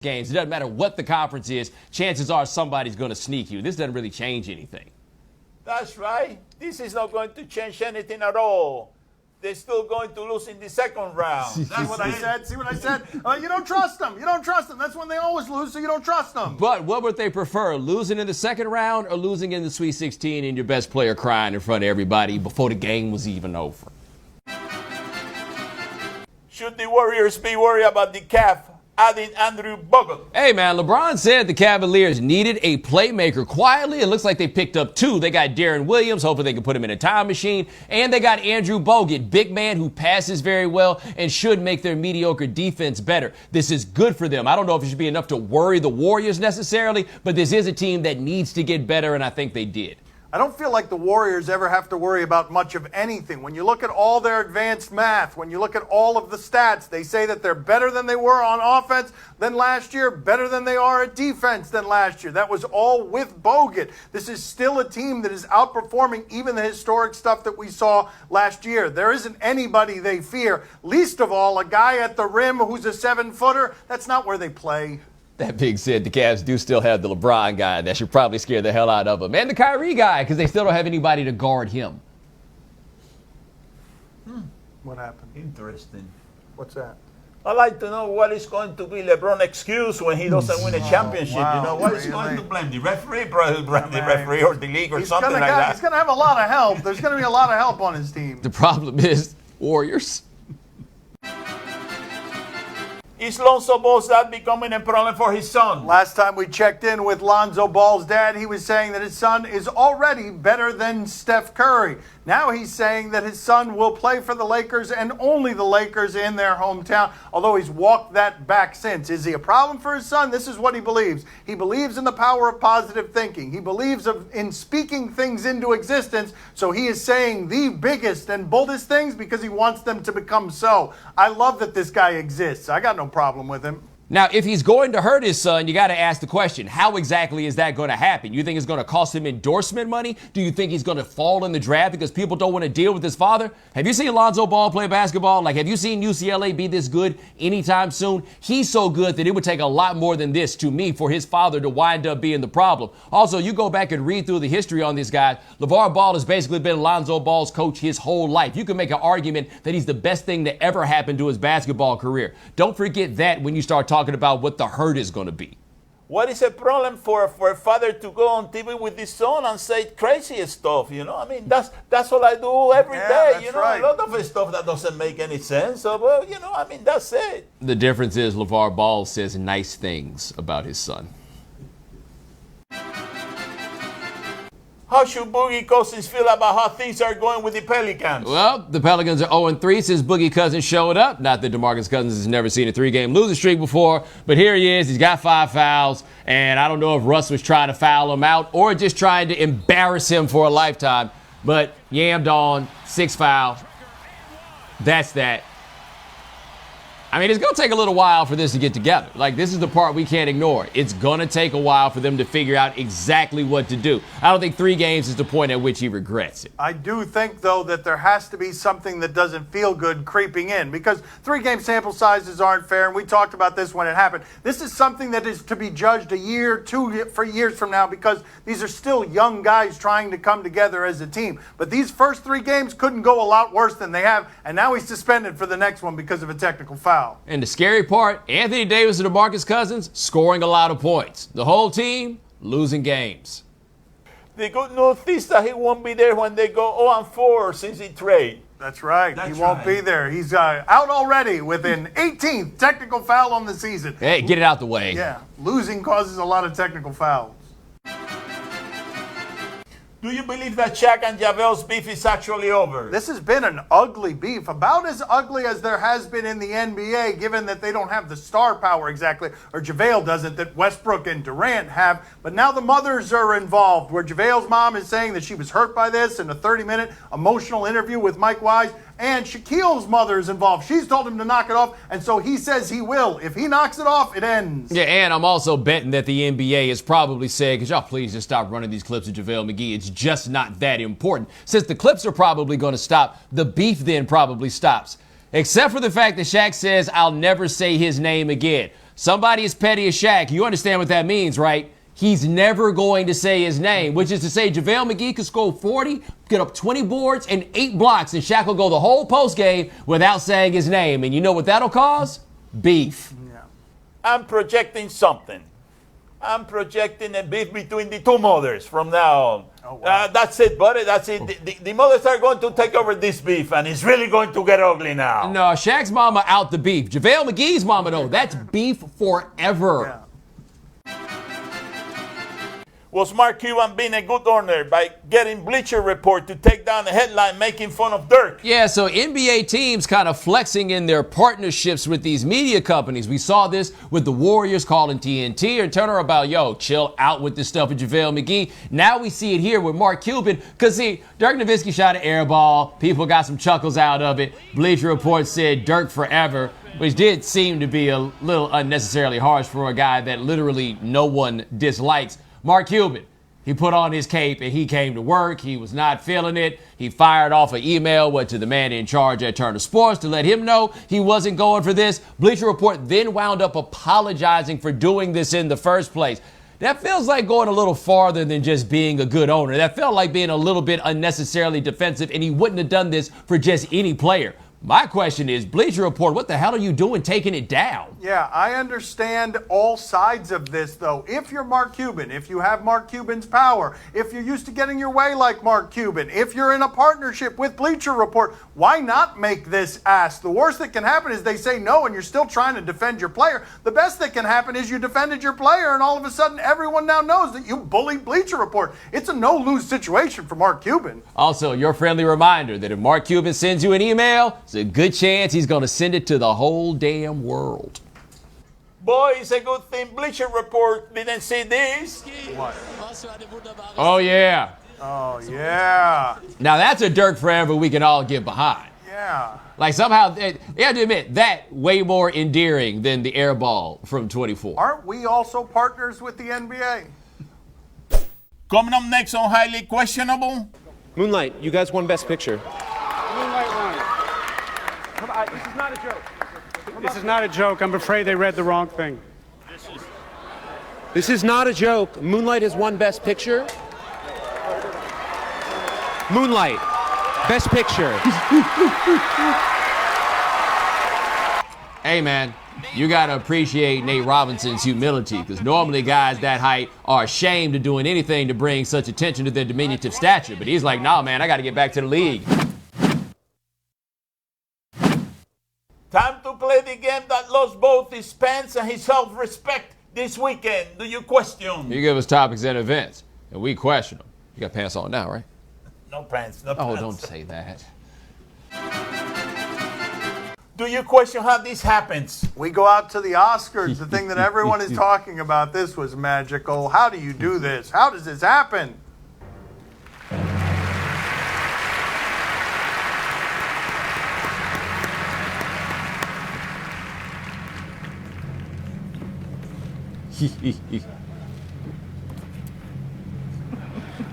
games. It doesn't matter what the conference is. Chances are somebody's going to sneak you. This doesn't really change anything. That's right. This is not going to change anything at all. They're still going to lose in the second round. That's what I said. See what I said? You don't trust them. You don't trust them. That's when they always lose, so you don't trust them. But what would they prefer, losing in the second round or losing in the Sweet 16 and your best player crying in front of everybody before the game was even over? Should the Warriors be worried about the calf adding Andrew Bogut? Hey, man, LeBron said the Cavaliers needed a playmaker. Quietly, it looks like they picked up two. They got Deron Williams, hoping they can put him in a time machine. And they got Andrew Bogut, big man who passes very well and should make their mediocre defense better. This is good for them. I don't know if it should be enough to worry the Warriors necessarily, but this is a team that needs to get better, and I think they did. I don't feel like the Warriors ever have to worry about much of anything. When you look at all their advanced math, when you look at all of the stats, they say that they're better than they were on offense than last year, better than they are at defense than last year. That was all with Bogut. This is still a team that is outperforming even the historic stuff that we saw last year. There isn't anybody they fear, least of all a guy at the rim who's a 7-footer. That's not where they play. That being said, the Cavs do still have the LeBron guy. That should probably scare the hell out of them. And the Kyrie guy, because they still don't have anybody to guard him. What happened? Interesting. What's that? I'd like to know what is going to be LeBron's excuse when he doesn't win a championship. Wow, You know, what is he going to blame? The referee? Probably blame the referee or the league or something like that. He's going to have a lot of help. There's going to be a lot of help on his team. The problem is Warriors. Is Lonzo Ball Dad becoming a problem for his son? Last time we checked in with Lonzo Ball's dad, he was saying that his son is already better than Steph Curry. Now he's saying that his son will play for the Lakers and only the Lakers in their hometown, although he's walked that back since. Is he a problem for his son? This is what he believes. He believes in the power of positive thinking. He believes in speaking things into existence, so he is saying the biggest and boldest things because he wants them to become so. I love that this guy exists. I got no problem with him. Now, if he's going to hurt his son, you got to ask the question, how exactly is that going to happen? You think it's going to cost him endorsement money? Do you think he's going to fall in the draft because people don't want to deal with his father? Have you seen Lonzo Ball play basketball? Like, have you seen UCLA be this good anytime soon? He's so good that it would take a lot more than this to me for his father to wind up being the problem. Also, you go back and read through the history on this guy. LeVar Ball has basically been Lonzo Ball's coach his whole life. You can make an argument that he's the best thing that ever happened to his basketball career. Don't forget that when you start talking about what the hurt is going to be. What is a problem for a father to go on TV with his son and say crazy stuff? You know, I mean, that's what I do every day. You know, right. A lot of stuff that doesn't make any sense. So, well, you know, I mean, that's it. The difference is LeVar Ball says nice things about his son. How should Boogie Cousins feel about how things are going with the Pelicans? Well, the Pelicans are 0-3 since Boogie Cousins showed up. Not that DeMarcus Cousins has never seen a 3-game losing streak before, but here he is. He's got 5 fouls, and I don't know if Russ was trying to foul him out or just trying to embarrass him for a lifetime, but yammed on, 6 fouls. That's that. I mean, it's going to take a little while for this to get together. Like, this is the part we can't ignore. It's going to take a while for them to figure out exactly what to do. I don't think 3 games is the point at which he regrets it. I do think, though, that there has to be something that doesn't feel good creeping in because 3-game sample sizes aren't fair, and we talked about this when it happened. This is something that is to be judged a year, 2 years from now because these are still young guys trying to come together as a team. But these first 3 games couldn't go a lot worse than they have, and now he's suspended for the next one because of a technical foul. And the scary part, Anthony Davis and DeMarcus Cousins scoring a lot of points. The whole team losing games. The good news is that he won't be there when they go 0-4 since he trade. That's right. He won't be there. He's out already with an 18th technical foul on the season. Hey, get it out the way. Yeah, losing causes a lot of technical fouls. Do you believe that Shaq and JaVale's beef is actually over? This has been an ugly beef, about as ugly as there has been in the NBA, given that they don't have the star power exactly, or JaVale doesn't, that Westbrook and Durant have. But now the mothers are involved, where JaVale's mom is saying that she was hurt by this in a 30-minute emotional interview with Mike Wise. And Shaquille's mother is involved. She's told him to knock it off, and so he says he will. If he knocks it off, it ends. Yeah, and I'm also betting that the NBA has probably said, could y'all please just stop running these clips of JaVale McGee? It's just not that important. Since the clips are probably going to stop, the beef then probably stops. Except for the fact that Shaq says, I'll never say his name again. somebody as petty as Shaq, you understand what that means, right? He's never going to say his name, which is to say JaVale McGee could score 40, get up 20 boards and 8 blocks, and Shaq will go the whole postgame without saying his name. And you know what that'll cause? Beef. Yeah. I'm projecting something. I'm projecting a beef between the two mothers from now on. Oh, wow. That's it, buddy. That's it. The mothers are going to take over this beef, and it's really going to get ugly now. No, Shaq's mama out the beef. JaVale McGee's mama, though, that's beef forever. Yeah. Was Mark Cuban being a good owner by getting Bleacher Report to take down the headline making fun of Dirk? Yeah, so NBA teams kind of flexing in their partnerships with these media companies. We saw this with the Warriors calling TNT or Turner about, yo, chill out with this stuff with JaVale McGee. Now we see it here with Mark Cuban because, see, Dirk Nowitzki shot an air ball. People got some chuckles out of it. Bleacher Report said Dirk forever, which did seem to be a little unnecessarily harsh for a guy that literally no one dislikes. Mark Cuban, he put on his cape and he came to work. He was not feeling it. He fired off an email to the man in charge at Turner Sports to let him know he wasn't going for this. Bleacher Report then wound up apologizing for doing this in the first place. That feels like going a little farther than just being a good owner. That felt like being a little bit unnecessarily defensive, and he wouldn't have done this for just any player. My question is, Bleacher Report, what the hell are you doing taking it down? Yeah, I understand all sides of this, though. If you're Mark Cuban, if you have Mark Cuban's power, if you're used to getting your way like Mark Cuban, if you're in a partnership with Bleacher Report, why not make this ask? The worst that can happen is they say no and you're still trying to defend your player. The best that can happen is you defended your player and all of a sudden everyone now knows that you bullied Bleacher Report. It's a no-lose situation for Mark Cuban. Also, your friendly reminder that if Mark Cuban sends you an email, it's a good chance he's going to send it to the whole damn world. Boy, it's a good thing Bleacher Report didn't see this. What? Oh, yeah. Oh, yeah. Now, that's a Dirk forever we can all get behind. Yeah. Like, somehow, you have to admit, that way more endearing than the air ball from 24. Aren't we also partners with the NBA? Coming up next on Highly Questionable. Moonlight, you guys won Best Picture. Moonlight won. Come on, this is not a joke. This is not a joke. I'm afraid they read the wrong thing. This is not a joke. Moonlight has won Best Picture. Moonlight, Best Picture. Hey, man, you got to appreciate Nate Robinson's humility, because normally guys that height are ashamed of doing anything to bring such attention to their diminutive stature. But he's like, nah, man, I got to get back to the league. Time to play the game that lost both his pants and his self-respect this weekend. Do you question? You give us topics and events, and we question them. You got pants on now, right? No pants, no Oh, pants. don't say that. Do you question how this happens? We go out to the Oscars, the thing that everyone is talking about. This was magical. How do you do this? How does this happen?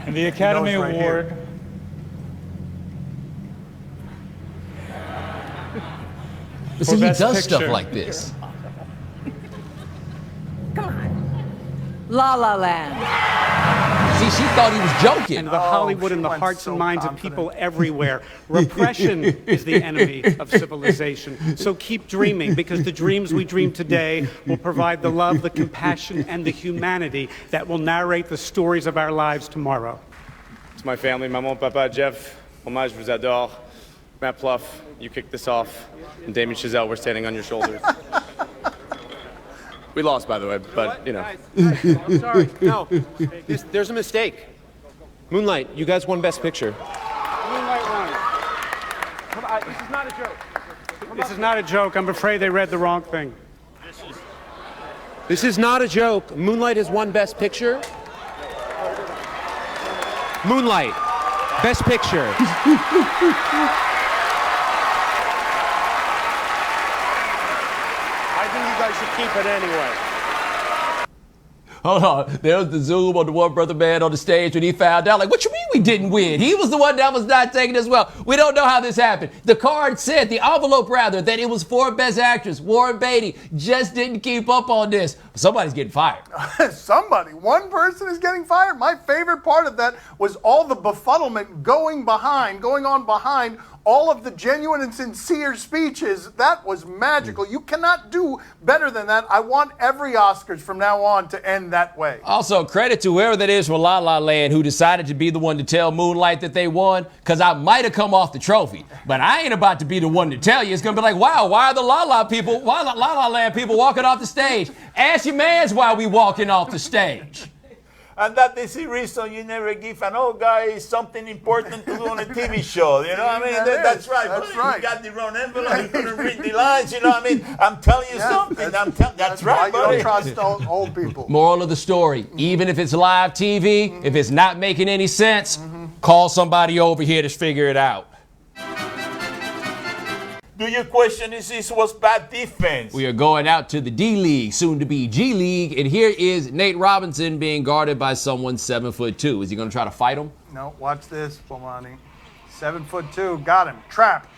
And the Academy He knows right Award. here. But see, he Best does stuff Picture. like this. La La Land. See, she thought he was joking. And the Hollywood she in the went hearts so and minds confident. of people everywhere. Repression is the enemy of civilization. So keep dreaming, because the dreams we dream today will provide the love, the compassion, and the humanity that will narrate the stories of our lives tomorrow. To my family, maman, papa, Jeff, hommage, je vous adore. Matt Pluff, you kicked this off. And Damien Chazelle, we're standing on your shoulders. We lost, by the way, but, you know. I'm sorry. No, there's a mistake. Moonlight, you guys won Best Picture. Moonlight won. Come on, this is not a joke. This is not a joke. I'm afraid they read the wrong thing. This is not a joke. Moonlight has won Best Picture. Moonlight, Best Picture. I think you guys should keep it anyway. Hold on. There was the zoom on the one brother man on the stage when he found out. Like, what you mean we didn't win. He was the one that was not taken as well. We don't know how this happened. The card said, the envelope rather, that it was for Best Actress. Warren Beatty just didn't keep up on this. Somebody's getting fired. Somebody. One person is getting fired. My favorite part of that was all the befuddlement going on behind all of the genuine and sincere speeches. That was magical. You cannot do better than that. I want every Oscars from now on to end that way. Also, credit to whoever that is from La La Land who decided to be the one to tell Moonlight that they won, because I might have come off the trophy, but I ain't about to be the one to tell you. It's going to be like, wow, why are the La La Land people walking off the stage? Ask your mans why we walking off the stage. And that is the reason you never give an old guy something important to do on a TV show. You know what I mean? That's right. That's right. He got the wrong envelope. He couldn't read the lines. You know what I mean? I'm telling you something. That's right, buddy. You don't trust old people. Moral of the story, even if it's live TV, if it's not making any sense, call somebody over here to figure it out. Do you question if this was bad defense? We are going out to the D-League, soon to be G-League, and here is Nate Robinson being guarded by someone 7'2". Is he going to try to fight him? No, watch this, Bomani. 7'2", got him. Trapped.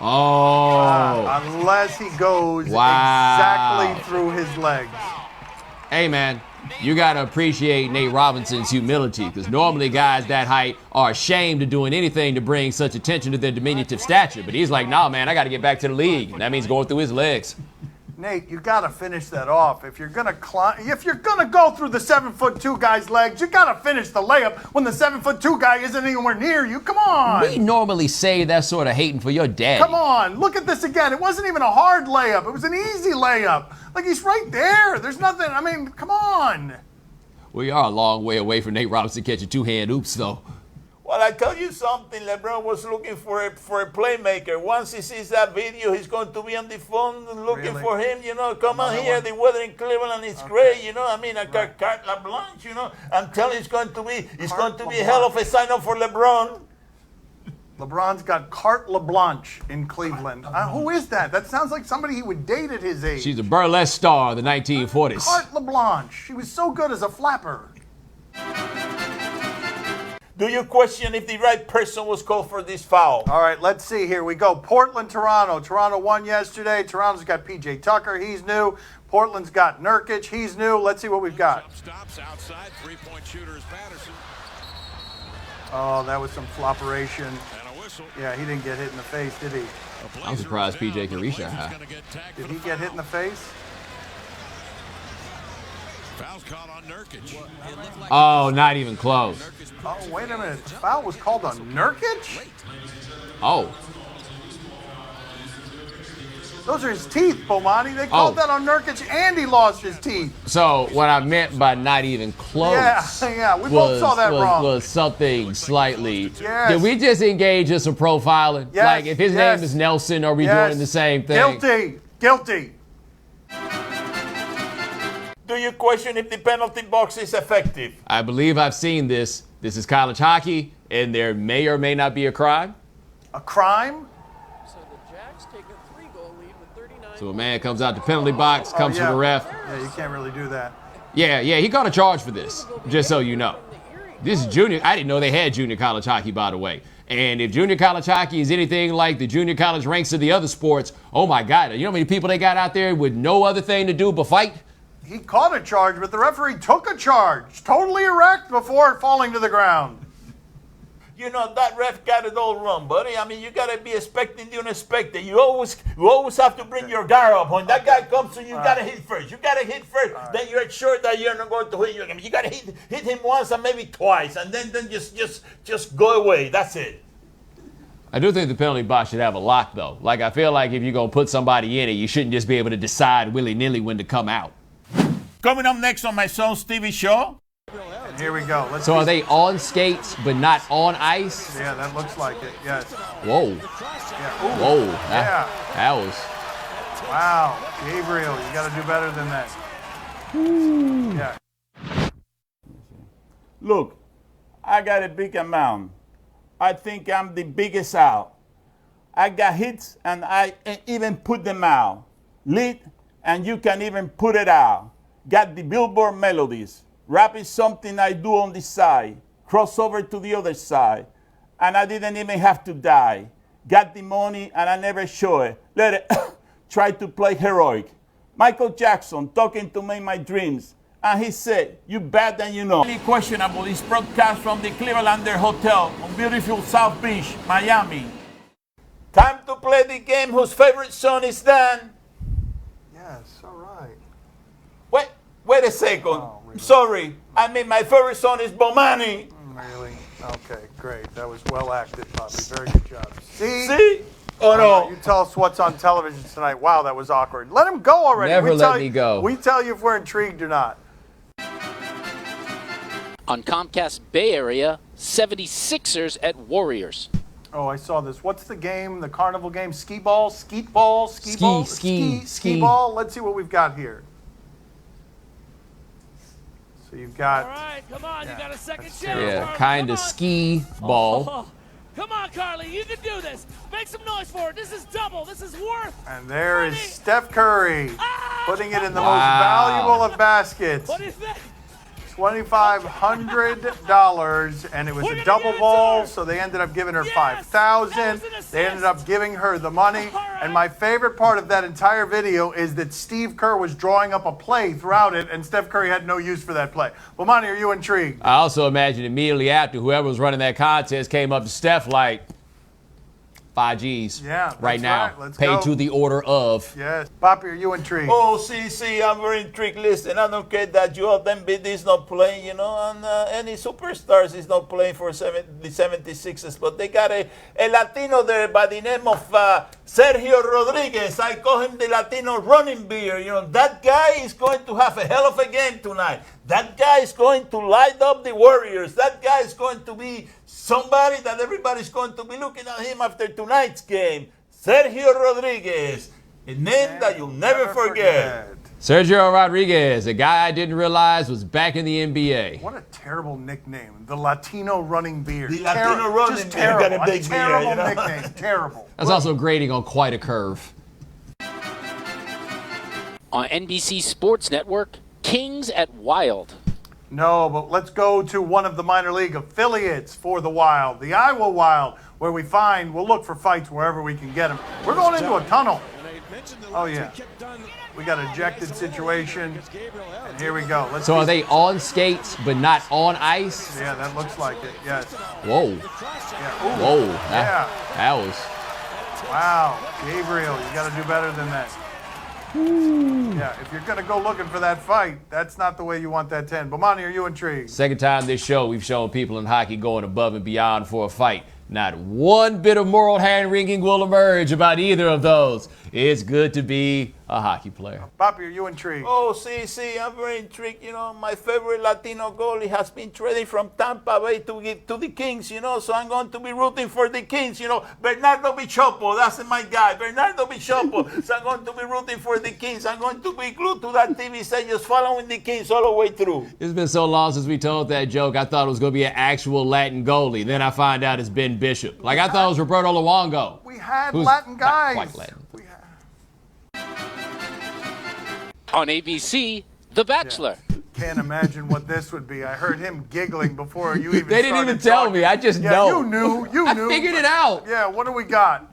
Oh. Unless he goes Wow. exactly through his legs. Hey, man, you got to appreciate Nate Robinson's humility, because normally guys that height are ashamed of doing anything to bring such attention to their diminutive stature. But he's like, nah, man, I got to get back to the league. And that means going through his legs. Nate, you got to finish that off. If you're gonna go through the 7'2" guy's legs, you got to finish the layup when the 7'2" guy isn't anywhere near you. Come on. We normally say that sort of hating for your dad. Come on, look at this again. It wasn't even a hard layup. It was an easy layup. Like, he's right there. There's nothing. I mean, come on. We are a long way away from Nate Robinson catching two-hand oops, though. Well, I tell you something, LeBron was looking for a playmaker. Once he sees that video, he's going to be on the phone looking for him. You know, come on here. The weather in Cleveland is great. You know, I mean, a carte blanche. You know, I'm telling you, it's going to be a hell of a sign-up for LeBron. LeBron's got carte blanche in Cleveland. Who is that? That sounds like somebody he would date at his age. She's a burlesque star of the 1940s. Carte blanche. She was so good as a flapper. Do you question if the right person was called for this foul? All right, let's see. Here we go. Portland, Toronto. Toronto won yesterday. Toronto's got P.J. Tucker. He's new. Portland's got Nurkic. He's new. Let's see what we've got. Stops outside. Three-point shooter is Patterson. Oh, that was some flopperation. And a whistle. Yeah, he didn't get hit in the face, did he? I'm surprised PJ can reach that high. Did he get hit in the face? Foul's called on Nurkic. Oh, not even close. Oh, wait a minute. The foul was called on Nurkic? Oh. Those are his teeth, Bomani. They called that on Nurkic, and he lost his teeth. So what I meant by not even close yeah, we both saw that wrong. Was something slightly. Yes. Did we just engage in some profiling? Yes, Like if his name is Nelson, are we doing the same thing? Guilty. Do you question if the penalty box is effective? I believe I've seen this. This is college hockey, and there may or may not be a crime. A crime? So the Jacks take a 3-goal lead with 39. So a man comes out the penalty box, comes for the ref. Yeah, you can't really do that. Yeah, he got a charge for this, just so you know. This is junior. I didn't know they had junior college hockey, by the way. And if junior college hockey is anything like the junior college ranks of the other sports, oh my God, you know how many people they got out there with no other thing to do but fight? He caught a charge, but the referee took a charge, totally erect before falling to the ground. You know, that ref got it all wrong, buddy. I mean, you got to be expecting the unexpected. You always have to bring your guard up. When that guy comes to you, you got to hit first. You got to hit first. Then you're sure that you're not going to hit you. I mean, you got to hit him once and maybe twice, and then just go away. That's it. I do think the penalty box should have a lock, though. Like, I feel like if you're going to put somebody in it, you shouldn't just be able to decide willy-nilly when to come out. Coming up next on my son Stevie Show. And here we go. So are they on skates but not on ice? Yeah, that looks like it. Yes. Whoa. Yeah. Ooh. Whoa. That was. Wow. Gabriel, you got to do better than that. Yeah. Look, I got a big amount. I think I'm the biggest out. I got hits and I even put them out. Lead and you can even put it out. Got the Billboard melodies. Rap is something I do on the side. cross over to the other side, and I didn't even have to die. Got the money, and I never show it. Let it try to play heroic. Michael Jackson talking to me in my dreams, and he said, "You bad than you know." Really questionable. This broadcast from the Clevelander Hotel on beautiful South Beach, Miami. Time to play the game. Whose favorite song is Dan? Yes, all right. Wait a second. Oh, really? Sorry. I mean, my favorite song is Bomani. Really? Okay, great. That was well acted, Poppy. Very good job. See? Oh, no. You tell us what's on television tonight. Wow, that was awkward. Let him go already. Never let me go. We tell you if we're intrigued or not. On Comcast Bay Area, 76ers at Warriors. Oh, I saw this. What's the game, the carnival game? Skee Ball? Skeet Ball? Skee Ball? Skee Ball? Let's see what we've got here. So you've got... All right, come on, you got a second chance. Yeah, kind of Skee Ball. Oh, come on, Carly, you can do this. Make some noise for it. This is double. This is worth. And there is Steph Curry putting it in the most Wow. valuable of baskets. What do you think? $2,500, and it was a double ball, so they ended up giving her $5,000. They ended up giving her the money. And my favorite part of that entire video is that Steve Kerr was drawing up a play throughout it, and Steph Curry had no use for that play. Well, Monty, are you intrigued? I also imagine immediately after whoever was running that contest came up to Steph like 5 G's right now. Right. Let's Paid go. to the order of. Yes. Poppy, are you intrigued? Oh, see, I'm very intrigued. Listen, I don't care that Joel Embiid is not playing, you know, and any superstars is not playing for the 76ers, but they got a Latino there by the name of Sergio Rodriguez. I call him the Latino running beer. You know, that guy is going to have a hell of a game tonight. That guy is going to light up the Warriors. That guy is going to be somebody that everybody's going to be looking at him after tonight's game. Sergio Rodriguez, a name that you'll never forget. Sergio Rodriguez, a guy I didn't realize was back in the NBA. What a terrible nickname. The Latino running beard. The Latino running just beard. terrible. Got a big terrible beard, you know? nickname. Terrible. That's also grading on quite a curve. On NBC Sports Network, Kings at Wild. No, but let's go to one of the minor league affiliates for the Wild, the Iowa Wild, where we'll look for fights wherever we can get them. We're going into a tunnel. Oh, yeah. We got an ejected situation, and here we go. So are they on skates but not on ice? Yeah, that looks like it, yes. Whoa. Yeah. Ooh. Whoa. Yeah. That was... Wow, Gabriel, you got to do better than that. Yeah, if you're going to go looking for that fight, that's not the way you want that to end. Bomani, are you intrigued? Second time this show, we've shown people in hockey going above and beyond for a fight. Not one bit of moral hand-wringing will emerge about either of those. It's good to be a hockey player. Poppy, are you intrigued? Oh, see, I'm very intrigued. You know, my favorite Latino goalie has been traded from Tampa Bay to the Kings, you know, so I'm going to be rooting for the Kings, you know. Bernardo Bichopo, that's my guy, Bernardo Bichopo. So I'm going to be rooting for the Kings. I'm going to be glued to that TV set, just following the Kings all the way through. It's been so long since we told that joke, I thought it was going to be an actual Latin goalie. Then I find out it's Ben Bishop. Like, I thought it was Roberto Luongo. We had who's Latin guys. Not quite Latin. On ABC, The Bachelor. Can't imagine what this would be. I heard him giggling before you even They didn't even tell me. I just know. You knew. I figured it out. Yeah, what do we got?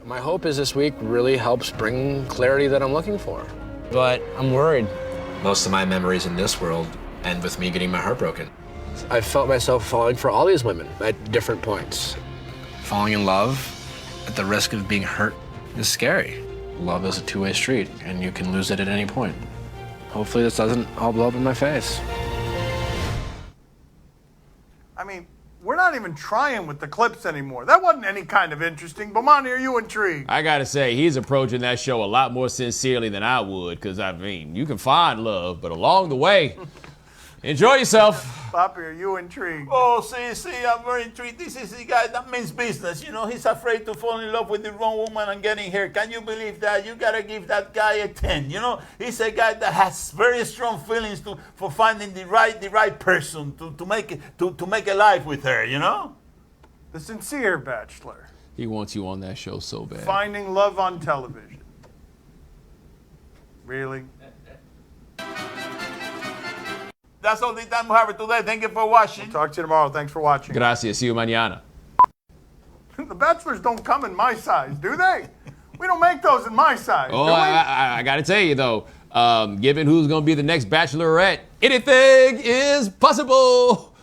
My hope is this week really helps bring clarity that I'm looking for. But I'm worried. Most of my memories in this world end with me getting my heart broken. I've felt myself falling for all these women at different points. Falling in love at the risk of being hurt is scary. Love is a two-way street, and you can lose it at any point. Hopefully this doesn't all blow up in my face. I mean, we're not even trying with the clips anymore. That wasn't any kind of interesting. Bomani, are you intrigued? I got to say, he's approaching that show a lot more sincerely than I would, because, I mean, you can find love, but along the way, enjoy yourself. Poppy, are you intrigued? Oh, see, I'm very intrigued. This is the guy that means business. You know, he's afraid to fall in love with the wrong woman and getting her. Can you believe that? You got to give that guy a 10. You know, he's a guy that has very strong feelings for finding the right person to make a life with her, you know? The sincere Bachelor. He wants you on that show so bad. Finding love on television. Really? That's all the time we have for today. Thank you for watching. Talk to you tomorrow. Thanks for watching. Gracias. See you mañana. The Bachelors don't come in my size, do they? We don't make those in my size. Oh, do we? I got to tell you, though, given who's going to be the next Bachelorette, anything is possible.